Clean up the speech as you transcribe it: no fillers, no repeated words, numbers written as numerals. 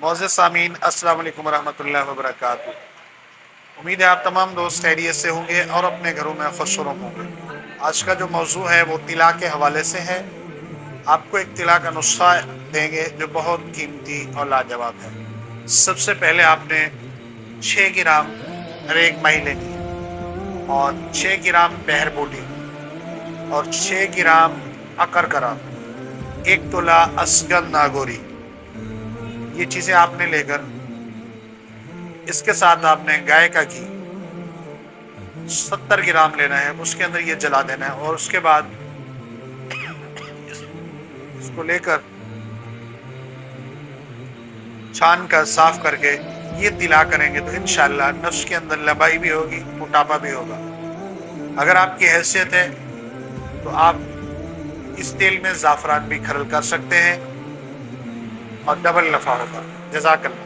معزز سامعین، السلام علیکم ورحمۃ اللہ وبرکاتہ۔ امید ہے آپ تمام دوست خیریت سے ہوں گے اور اپنے گھروں میں خوش و رم ہوں گے۔ آج کا جو موضوع ہے وہ طلاء کے حوالے سے ہے۔ آپ کو ایک طلاء کا نسخہ دیں گے جو بہت قیمتی اور لاجواب ہے۔ سب سے پہلے آپ نے 6 گرام ریگ ماہی لینی ہے اور 6 گرام بہر بوٹی اور 6 گرام اکرکرا، 1 تولہ اسگن ناگوری۔ یہ چیزیں آپ نے لے کر اس کے ساتھ آپ نے گائے کا گھی 70 گرام لینا ہے، اس کے اندر یہ جلا دینا ہے اور اس کے بعد اس کو لے کر چھان کر صاف کر کے یہ طلاء کریں گے تو انشاءاللہ نفس کے اندر لبائی بھی ہوگی، موٹاپا بھی ہوگا۔ اگر آپ کی حیثیت ہے تو آپ اس تیل میں زعفران بھی کھرل کر سکتے ہیں اور ڈبل نفع ہوگا۔ جزاک اللہ۔